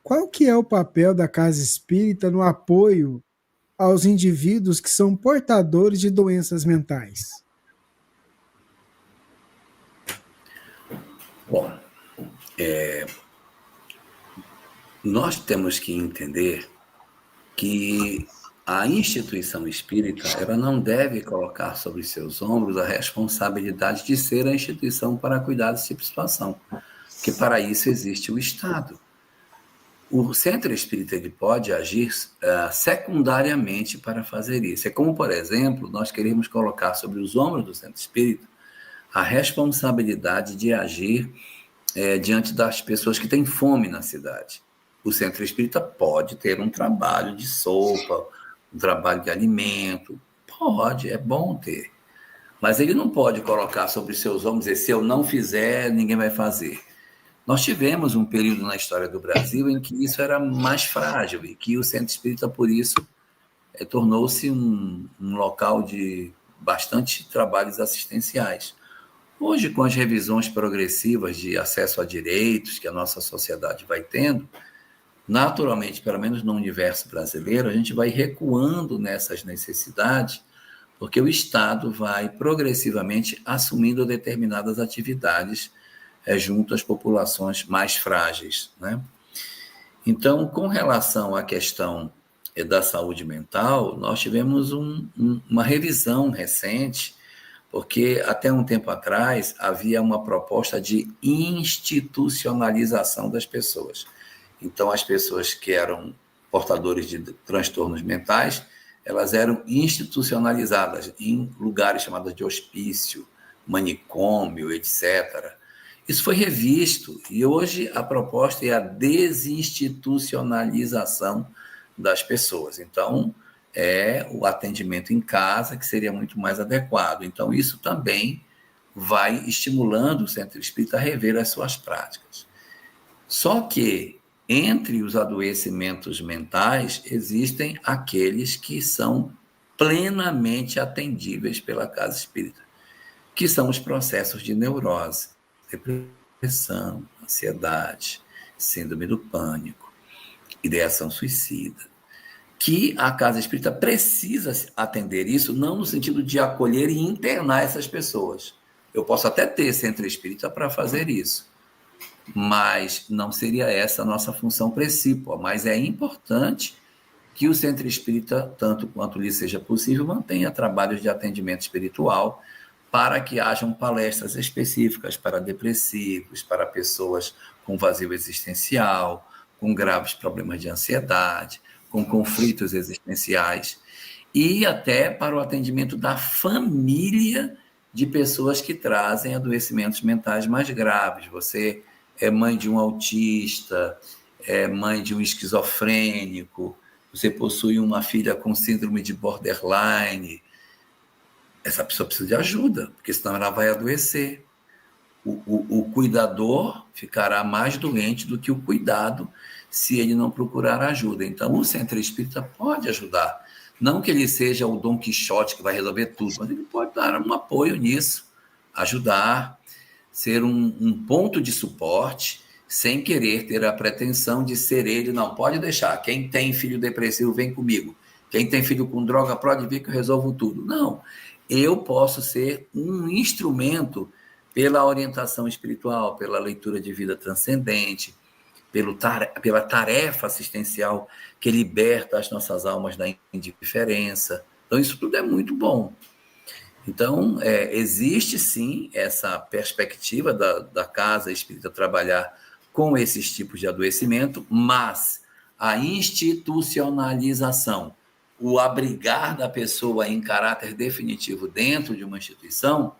qual que é o papel da casa espírita no apoio aos indivíduos que são portadores de doenças mentais? Bom, nós temos que entender que a instituição espírita ela não deve colocar sobre seus ombros a responsabilidade de ser a instituição para cuidar desse tipo de situação, porque para isso existe o Estado. O centro espírita ele pode agir secundariamente para fazer isso. É como, por exemplo, nós queremos colocar sobre os ombros do centro espírita a responsabilidade de agir diante das pessoas que têm fome na cidade. O centro espírita pode ter um trabalho de sopa, um trabalho de alimento, pode, é bom ter. Mas ele não pode colocar sobre seus ombros e dizer, se eu não fizer, ninguém vai fazer. Nós tivemos um período na história do Brasil em que isso era mais frágil e que o centro espírita, por isso, tornou-se um local de bastante trabalhos assistenciais. Hoje, com as revisões progressivas de acesso a direitos que a nossa sociedade vai tendo, naturalmente, pelo menos no universo brasileiro, a gente vai recuando nessas necessidades, porque o Estado vai progressivamente assumindo determinadas atividades junto às populações mais frágeis, né? Então, com relação à questão da saúde mental, nós tivemos uma revisão recente, porque até um tempo atrás havia uma proposta de institucionalização das pessoas. Então, as pessoas que eram portadores de transtornos mentais, elas eram institucionalizadas em lugares chamados de hospício, manicômio, etc. Isso foi revisto e hoje a proposta é a desinstitucionalização das pessoas. Então, é o atendimento em casa que seria muito mais adequado. Então, isso também vai estimulando o centro espírita a rever as suas práticas. Só que, entre os adoecimentos mentais, existem aqueles que são plenamente atendíveis pela casa espírita, que são os processos de neurose, depressão, ansiedade, síndrome do pânico, ideação suicida, que a casa espírita precisa atender isso, não no sentido de acolher e internar essas pessoas. Eu posso até ter centro espírita para fazer isso, mas não seria essa a nossa função principal. Mas é importante que o centro espírita, tanto quanto lhe seja possível, mantenha trabalhos de atendimento espiritual para que hajam palestras específicas para depressivos, para pessoas com vazio existencial, com graves problemas de ansiedade, com conflitos existenciais, e até para o atendimento da família de pessoas que trazem adoecimentos mentais mais graves. Você é mãe de um autista, é mãe de um esquizofrênico, você possui uma filha com síndrome de borderline, essa pessoa precisa de ajuda, porque senão ela vai adoecer. O cuidador ficará mais doente do que o cuidado se ele não procurar ajuda. Então, o centro espírita pode ajudar. Não que ele seja o Dom Quixote que vai resolver tudo, mas ele pode dar um apoio nisso, ajudar, ser um ponto de suporte, sem querer ter a pretensão de ser ele. Não, pode deixar. Quem tem filho depressivo, vem comigo. Quem tem filho com droga, pode vir que eu resolvo tudo. Não, eu posso ser um instrumento pela orientação espiritual, pela leitura de vida transcendente, pela tarefa assistencial que liberta as nossas almas da indiferença. Então, isso tudo é muito bom. Então, existe sim essa perspectiva da casa espírita trabalhar com esses tipos de adoecimento, mas a institucionalização, o abrigar da pessoa em caráter definitivo dentro de uma instituição,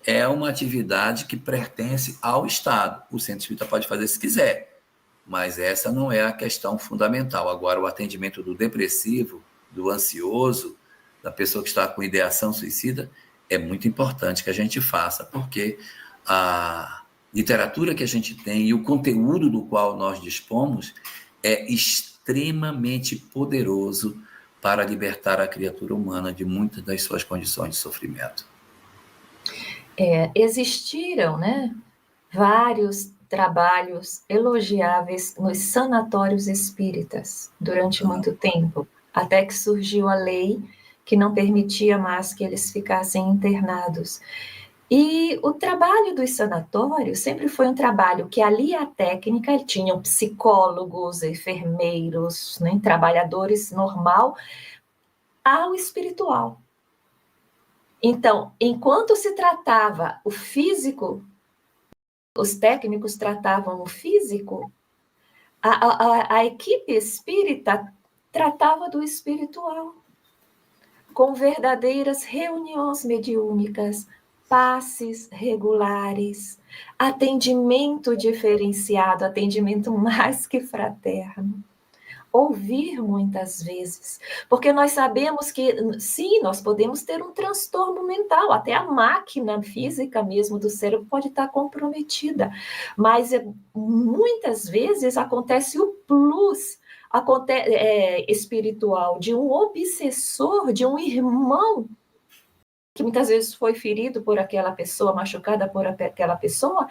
é uma atividade que pertence ao Estado. O centro espírita pode fazer se quiser, mas essa não é a questão fundamental. Agora, o atendimento do depressivo, do ansioso, da pessoa que está com ideação suicida, é muito importante que a gente faça, porque a literatura que a gente tem e o conteúdo do qual nós dispomos é extremamente poderoso para libertar a criatura humana de muitas das suas condições de sofrimento. Existiram, né, vários trabalhos elogiáveis nos sanatórios espíritas durante muito tempo, até que surgiu a lei que não permitia mais que eles ficassem internados. E o trabalho dos sanatórios sempre foi um trabalho que ali a técnica, tinham psicólogos, enfermeiros, né, trabalhadores normal, ao espiritual. Então, enquanto se tratava o físico, os técnicos tratavam o físico, a equipe espírita tratava do espiritual, com verdadeiras reuniões mediúnicas, passes regulares, atendimento diferenciado, atendimento mais que fraterno. Ouvir muitas vezes, porque nós sabemos que, sim, nós podemos ter um transtorno mental, até a máquina física mesmo do cérebro pode estar comprometida, mas muitas vezes acontece o plus espiritual de um obsessor, de um irmão que muitas vezes foi ferido por aquela pessoa, machucada por aquela pessoa,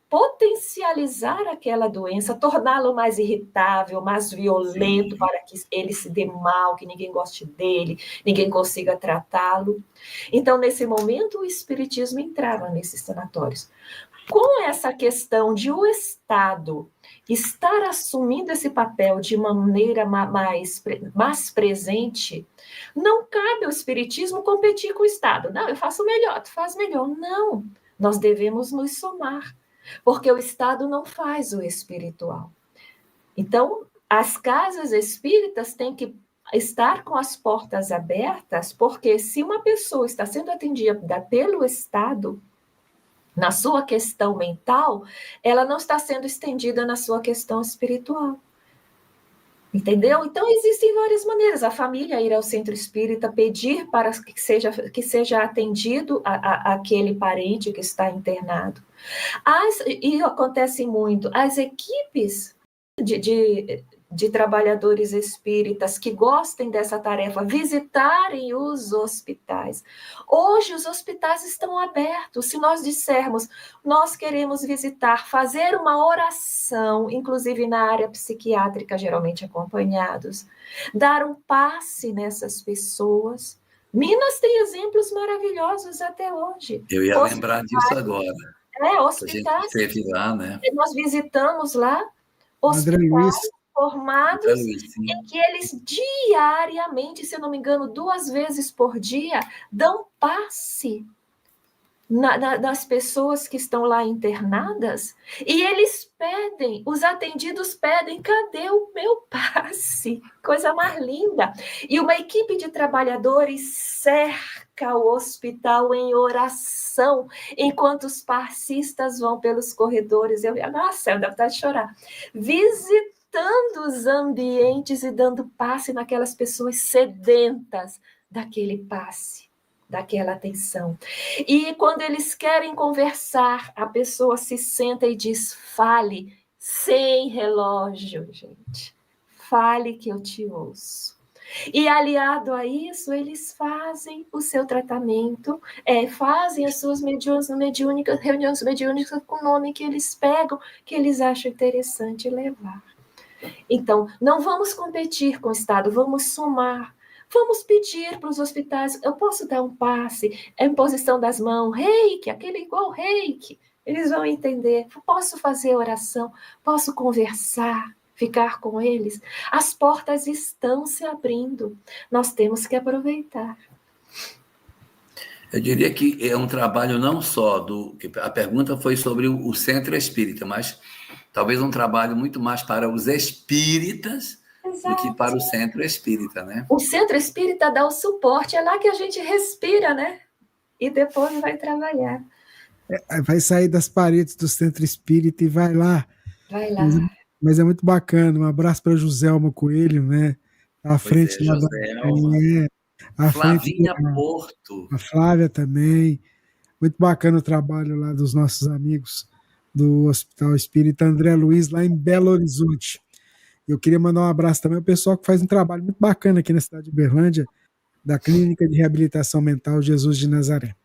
potencializar aquela doença, torná-lo mais irritável, mais violento, sim, para que ele se dê mal, que ninguém goste dele, ninguém consiga tratá-lo. Então, nesse momento, o espiritismo entrava nesses sanatórios. Com essa questão de o Estado estar assumindo esse papel de maneira mais presente, não cabe ao espiritismo competir com o Estado. Não, eu faço melhor, tu faz melhor. Não, nós devemos nos somar, porque o Estado não faz o espiritual. Então, as casas espíritas têm que estar com as portas abertas, porque se uma pessoa está sendo atendida pelo Estado, na sua questão mental, ela não está sendo estendida na sua questão espiritual. Entendeu? Então, existem várias maneiras. A família ir ao centro espírita, pedir para que seja atendido aquele parente que está internado. E acontece muito, as equipes de trabalhadores espíritas que gostem dessa tarefa, visitarem os hospitais. Hoje os hospitais estão abertos. Se nós dissermos, nós queremos visitar, fazer uma oração, inclusive na área psiquiátrica, geralmente acompanhados, dar um passe nessas pessoas. Minas tem exemplos maravilhosos até hoje. Eu ia lembrar disso agora. Hospitais. A gente esteve lá, né? Nós visitamos lá hospitais formados em que eles diariamente, se eu não me engano, 2 vezes por dia, dão passe nas pessoas que estão lá internadas, e eles pedem, os atendidos pedem, cadê o meu passe? Coisa mais linda. E uma equipe de trabalhadores cerca o hospital em oração, enquanto os passistas vão pelos corredores. Nossa, eu dá vontade de chorar. Visitando os ambientes e dando passe naquelas pessoas sedentas daquele passe, daquela atenção. E quando eles querem conversar, a pessoa se senta e diz, fale, sem relógio, gente. Fale que eu te ouço. E aliado a isso, eles fazem o seu tratamento, fazem as suas reuniões mediúnicas com o nome que eles pegam, que eles acham interessante levar. Então, não vamos competir com o Estado, vamos somar. Vamos pedir para os hospitais, eu posso dar um passe, a imposição das mãos, reiki, aquele igual reiki, eles vão entender, posso fazer oração, posso conversar, ficar com eles. As portas estão se abrindo, nós temos que aproveitar. Eu diria que é um trabalho não só a pergunta foi sobre o centro espírita, mas talvez um trabalho muito mais para os espíritas, exato, do que para o centro espírita, né? O centro espírita dá o suporte, é lá que a gente respira, né? E depois vai trabalhar. Vai sair das paredes do centro espírita e vai lá. Vai lá. Mas é muito bacana. Um abraço para Joselma Coelho, né? À frente lá da Flavinha Porto. A Flávia também. Muito bacana o trabalho lá dos nossos amigos do Hospital Espírita André Luiz, lá em Belo Horizonte. Eu queria mandar um abraço também ao pessoal que faz um trabalho muito bacana aqui na cidade de Uberlândia, da Clínica de Reabilitação Mental Jesus de Nazaré.